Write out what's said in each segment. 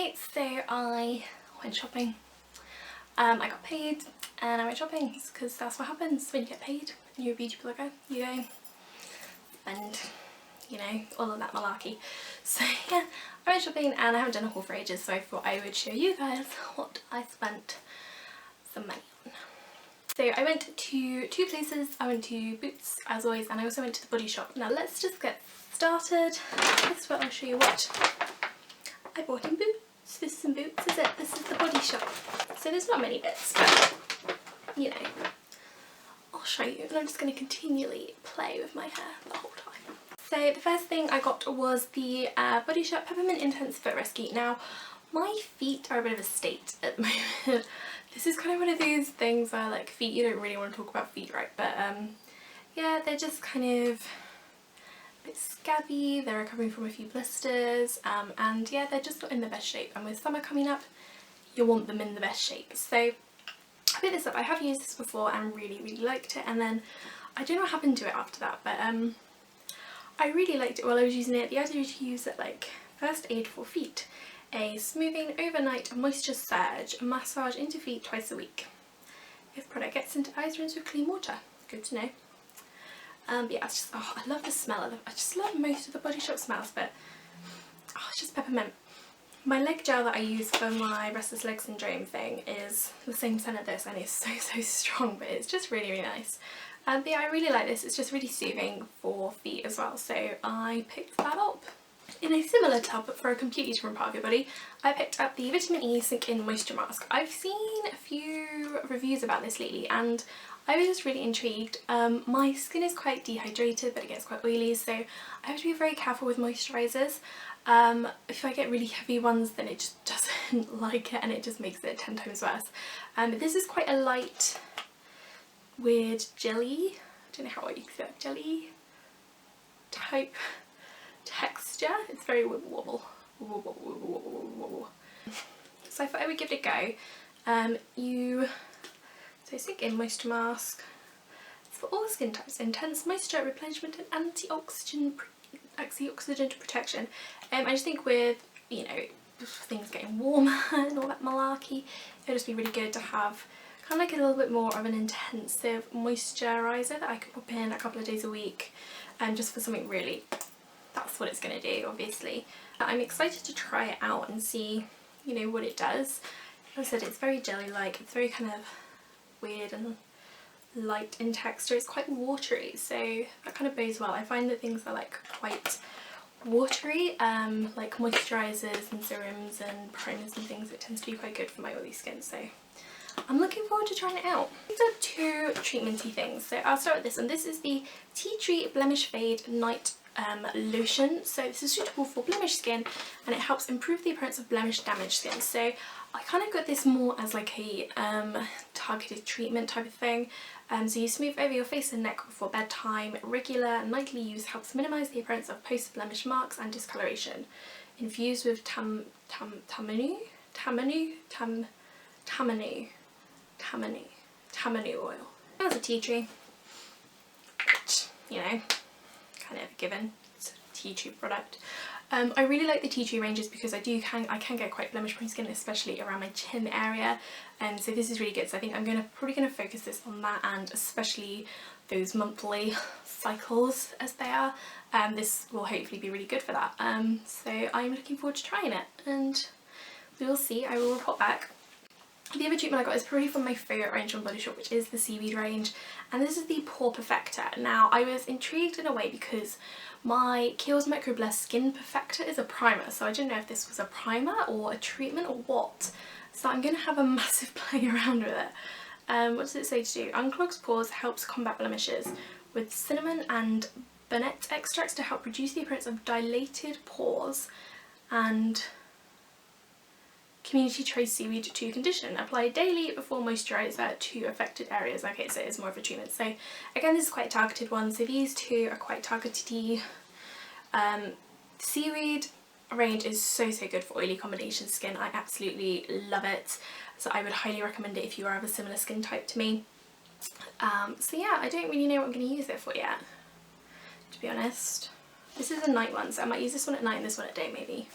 Hi, so I went shopping. I got paid and I went shopping because that's what happens when you get paid and you're a beauty blogger. You go and, you know, all of that malarkey. So yeah, I went shopping and I haven't done a haul for ages, so I thought I would show you guys what I spent some money on. So I went to two places. I went to Boots as always, and I also went to the Body Shop. Now let's just get started. This is where I'll show you what I bought in Boots. This is some Boots, is it? This is the Body Shop. So there's not many bits, but you know, I'll show you. And I'm just going to continually play with my hair the whole time. So the first thing I got was the Body Shop Peppermint Intense Foot Rescue. Now my feet are a bit of a state at the moment. This is kind of one of those things where, like, feet, you don't really want to talk about feet, right? But yeah, they're just kind of a bit scabby. They're recovering from a few blisters, and yeah, they're just not in the best shape. And with summer coming up, you want them in the best shape. So I picked this up. I have used this before and really liked it, and then I don't know what happened to it after that, but I really liked it while I was using it. The idea to use it like first aid for feet, a smoothing overnight moisture surge massage into feet twice a week. If product gets into eyes, rinse with clean water. Good to know. But yeah, it's just, oh, I love the smell of it. I just love most of the Body Shop smells, but oh, it's just peppermint. My leg gel that I use for my restless leg syndrome thing is the same scent as this, and it's so strong, but it's just really nice. But yeah, I really like this. It's just really soothing for feet as well, so I picked that up. In a similar tub, but for a completely different part of your body, I picked up the Vitamin E Sink In Moisture Mask. I've seen a few reviews about this lately and I was just really intrigued. My skin is quite dehydrated, but it gets quite oily, so I have to be very careful with moisturisers. If I get really heavy ones, then it just doesn't like it and it just makes it 10 times worse. This is quite a light, weird jelly. I don't know how you can say that, jelly type texture. It's very wobble. So I thought I would give it a go. So Sink In Moisture Mask. It's for all skin types. Intense moisture replenishment and antioxidant protection. I just think with, you know, things getting warmer and all that malarkey, it'll just be really good to have kind of like a little bit more of an intensive moisturiser that I can pop in a couple of days a week, and just for something really, that's what it's going to do, obviously. I'm excited to try it out and see, you know, what it does. As I said, it's very jelly-like, it's very kind of weird and light in texture. It's quite watery, so that kind of bodes well. I find that things are like quite watery, like moisturisers and serums and primers and things, it tends to be quite good for my oily skin, so I'm looking forward to trying it out. These are two treatmenty things, so I'll start with this one. This is the Tea Tree Blemish Fade Night Lotion. So this is suitable for blemish skin and it helps improve the appearance of blemish damaged skin. So I kind of got this more as like a targeted treatment type of thing. So you smooth over your face and neck before bedtime. Regular nightly use helps minimise the appearance of post-blemish marks and discoloration. Infused with tamanu oil. That's a tea tree, which, you know, kind of given. It's a tea tree product. I really like the tea tree ranges because I can get quite blemish prone skin, especially around my chin area, and so this is really good. So I think I'm probably gonna focus this on that, and especially those monthly cycles as they are. This will hopefully be really good for that. So I'm looking forward to trying it, and we will see. I will report back. The other treatment I got is probably from my favourite range from Body Shop, which is the Seaweed range, and this is the Pore Perfector. Now I was intrigued in a way because my Kiehl's Microbless Skin Perfector is a primer, so I didn't know if this was a primer or a treatment or what, so I'm going to have a massive play around with it. What does it say to do? Unclogs pores, helps combat blemishes with cinnamon and bonnet extracts to help reduce the appearance of dilated pores and community trace seaweed to condition. Apply daily before moisturiser to affected areas. Okay, so it's more of a treatment. So again, this is quite a targeted one. So these two are quite targeted. Seaweed range is so good for oily combination skin. I absolutely love it. So I would highly recommend it if you are of a similar skin type to me. So yeah, I don't really know what I'm going to use it for yet, to be honest. This is a night one, so I might use this one at night and this one at day maybe.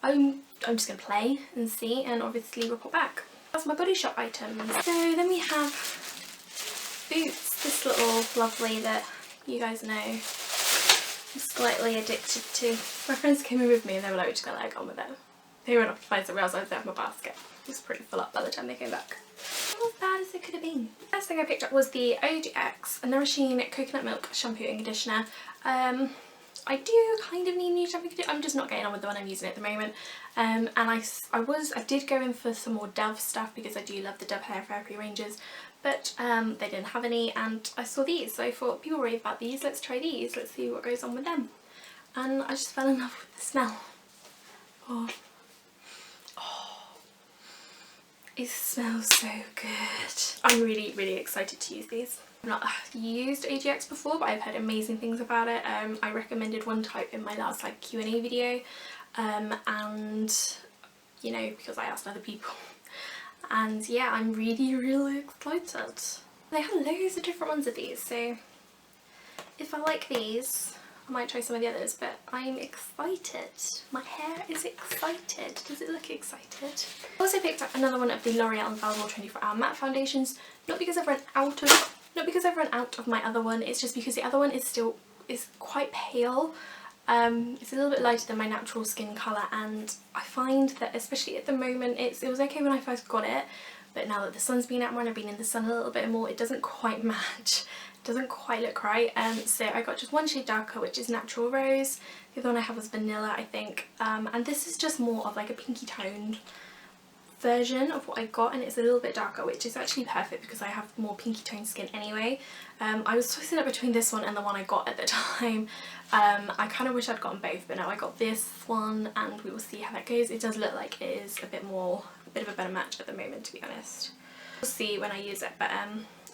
I'm just going to play and see and obviously report back. That's my Body Shop items. So then we have Boots, this little lovely that you guys know I'm slightly addicted to. My friends came in with me and they were like, we're just going to let go on with it. They went off to find somewhere else. I was there with my basket. It was pretty full up by the time they came back. Not as bad as it could have been. First thing I picked up was the OGX Nourishing Coconut Milk Shampoo and Conditioner. I do kind of need new shampoo and conditioner. I'm just not getting on with the one I'm using at the moment. And I did go in for some more Dove stuff because I do love the Dove hair therapy ranges, but they didn't have any, and I saw these, so I thought people rave about these, let's try these, let's see what goes on with them. And I just fell in love with the smell. Oh. It smells so good. I'm really, really excited to use these. I've not used AGX before, but I've heard amazing things about it. I recommended one type in my last like Q&A video, and you know, because I asked other people. And yeah, I'm really, really excited. They have loads of different ones of these, so if I like these, I might try some of the others, but I'm excited. My hair is excited. Does it look excited? I also picked up another one of the L'Oreal Infallible 24-Hour Matte Foundations, not because I've run out of my other one, it's just because the other one is quite pale. It's a little bit lighter than my natural skin colour, and I find that especially at the moment, it was okay when I first got it, but now that the sun's been out more and I've been in the sun a little bit more, it doesn't quite match. It doesn't quite look right. So I got just one shade darker, which is Natural Rose. The other one I have was Vanilla, I think. And this is just more of like a pinky toned version of what I got, and it's a little bit darker, which is actually perfect because I have more pinky toned skin anyway. I was tossing up between this one and the one I got at the time. I kind of wish I'd gotten both, but now I got this one and we will see how that goes. It does look like it is a bit of a better match at the moment, to be honest. We'll see when I use it, but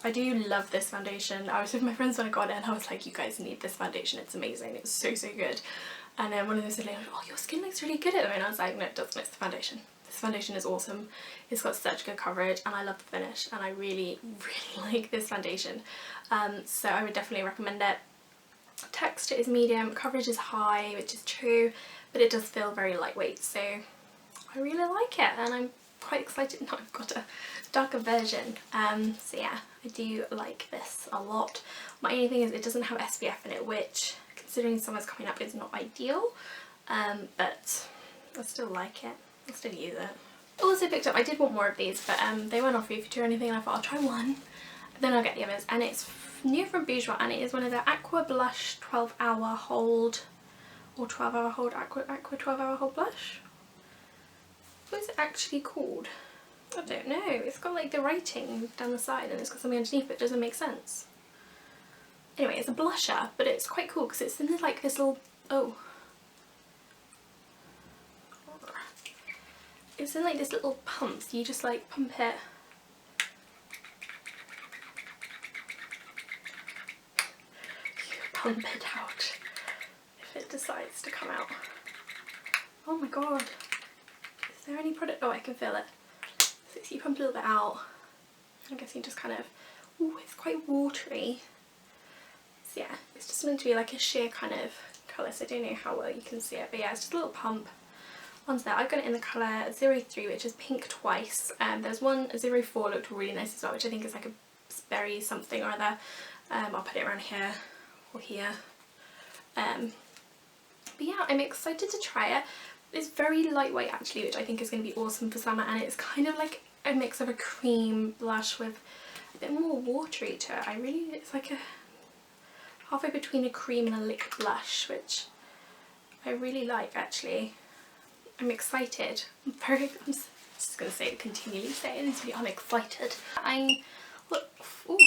I do love this foundation. I was with my friends when I got it and I was like, you guys need this foundation, it's amazing, it's so good. And then one of them said, oh, your skin looks really good at the moment. I was like, no it doesn't, it's the foundation. This foundation is awesome. It's got such good coverage and I love the finish, and I really, really like this foundation. So I would definitely recommend it. Texture is medium, coverage is high, which is true, but it does feel very lightweight, so I really like it and I'm quite excited now I've got a darker version. So yeah, I do like this a lot. My only thing is it doesn't have SPF in it, which considering summer's coming up is not ideal, but I still like it. I'll still use it. Also picked up, I did want more of these, but they weren't on free for two or anything, and I thought I'll try one, then I'll get the others. And it's new from Bourjois, and it is one of the Aqua Blush 12-Hour Hold, or 12-Hour Hold, Aqua 12-Hour Hold Blush? What is it actually called? I don't know. It's got like the writing down the side and it's got something underneath, but it doesn't make sense. Anyway, it's a blusher, but it's quite cool because it's in like this little, it's in like this little pump, so you just like pump it. You pump it out if it decides to come out. Oh my god. Is there any product? Oh, I can feel it. So you pump a little bit out. I'm guessing just kind of, ooh, it's quite watery. So yeah, it's just meant to be like a sheer kind of colour, so I don't know how well you can see it, but yeah, it's just a little pump onto there. I've got it in the colour 03, which is pink twice. There's one 04 looked really nice as well, which I think is like a berry something or other. I'll put it around here or here. But yeah, I'm excited to try it. It's very lightweight actually, which I think is going to be awesome for summer, and it's kind of like a mix of a cream blush with a bit more watery to it. It's like a halfway between a cream and a liquid blush, which I really like actually. I'm excited. I'm just going to say it, continually say it, I'm excited. Ooh,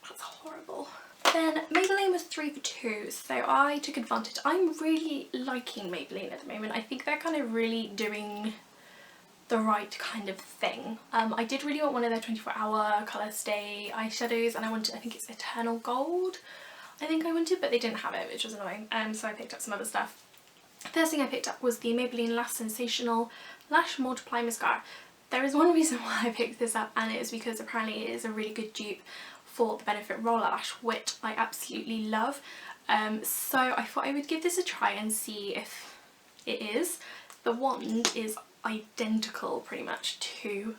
that's horrible. Then Maybelline was 3 for 2, so I took advantage. I'm really liking Maybelline at the moment. I think they're kind of really doing the right kind of thing. I did really want one of their 24-hour colour stay eyeshadows, and I think it's Eternal Gold I think I wanted, but they didn't have it, which was annoying. So I picked up some other stuff. First thing I picked up was the Maybelline Lash Sensational Lash Multiply Mascara. There is one reason why I picked this up, and it is because apparently it is a really good dupe for the Benefit Roller Lash, which I absolutely love. So I thought I would give this a try and see if it is. The wand is identical pretty much to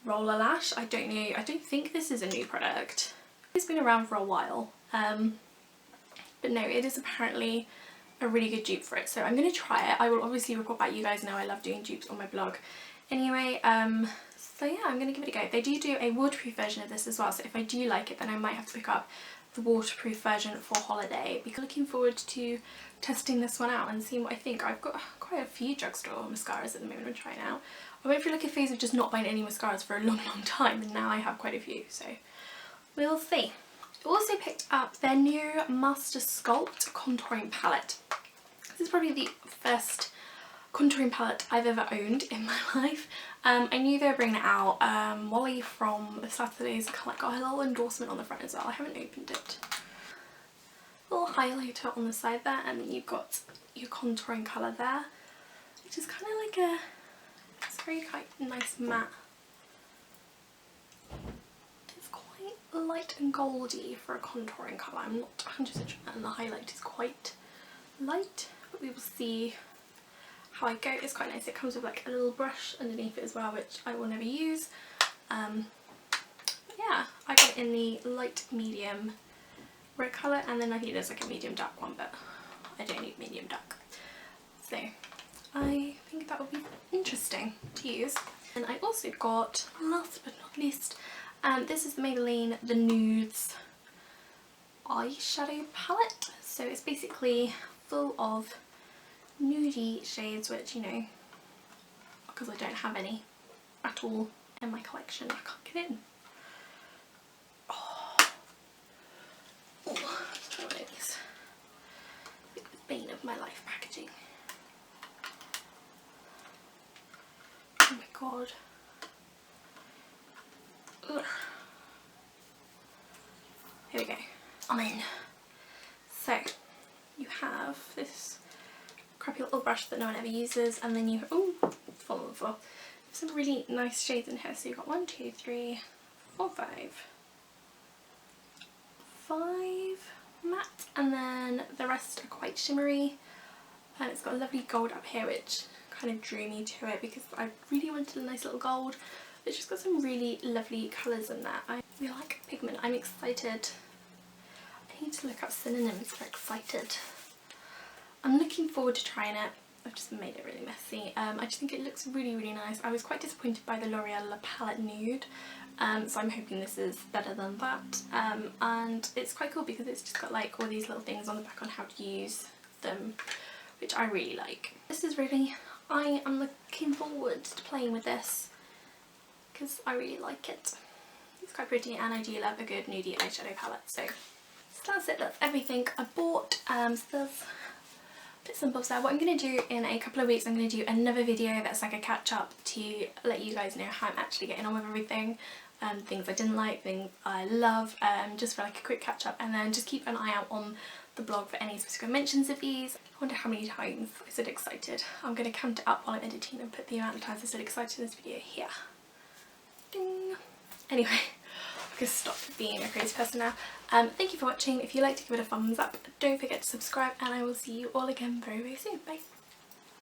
Roller Lash. I don't know, I don't think this is a new product. It's been around for a while, but no, it is apparently a really good dupe for it, so I'm going to try it. I will obviously report back. You guys know I love doing dupes on my blog anyway, so yeah, I'm going to give it a go. They do a waterproof version of this as well, so if I do like it then I might have to pick up the waterproof version for holiday, because I'm looking forward to testing this one out and seeing what I think. I've got quite a few drugstore mascaras at the moment I'm trying out. I went through like a phase of just not buying any mascaras for a long time, and now I have quite a few, so we'll see. I also picked up their new Mastersculpt contouring palette. This is probably the first contouring palette I've ever owned in my life. I knew they were bringing it out. Molly from Saturdays kind of got a little endorsement on the front as well. I haven't opened it. Little highlighter on the side there, and then you've got your contouring colour there, which is kind of like a, it's very quite nice matte. It's quite light and goldy for a contouring colour. I'm not 100% sure, and the highlight is quite light, but we will see how I go. It's quite nice. It comes with like a little brush underneath it as well, which I will never use. Yeah, I got it in the light medium red colour, and then I think there's like a medium dark one, but I don't need medium dark. So I think that would be interesting to use. And I also got, last but not least, this is the Maybelline The Nudes eyeshadow palette. So it's basically full of nudie shades, which, you know, because I don't have any at all in my collection, I can't get in. Oh, it's one of these. It's the bane of my life, packaging. Oh my god. Ugh. Here we go. I'm in. So you have this crappy little brush that no one ever uses, and then you, oh, it's fallen on the floor. Some really nice shades in here. So you've got 1, 2, 3, 4, 5 matte, and then the rest are quite shimmery. And it's got a lovely gold up here, which kind of drew me to it because I really wanted a nice little gold. It's just got some really lovely colours in there. I really like pigment. I'm excited. I need to look up synonyms for excited. I'm looking forward to trying it. I've just made it really messy. I just think it looks really, really nice. I was quite disappointed by the L'Oreal La Palette Nude, so I'm hoping this is better than that. And it's quite cool because it's just got like all these little things on the back on how to use them, which I really like. This is really, I am looking forward to playing with this because I really like it. It's quite pretty, and I do love a good nudie eyeshadow palette. So that's it, that's everything I bought. So there's bits and bobs there. What I'm going to do in a couple of weeks, I'm going to do another video that's like a catch up to let you guys know how I'm actually getting on with everything. Things I didn't like, things I love, just for like a quick catch up, and then just keep an eye out on the blog for any specific mentions of these. I wonder how many times I said excited. I'm going to count it up while I'm editing and put the amount of times I said excited in this video here. Ding! Anyway, I'm going to stop being a crazy person now. Thank you for watching. If you like to give it a thumbs up, don't forget to subscribe, and I will see you all again very, very soon. Bye!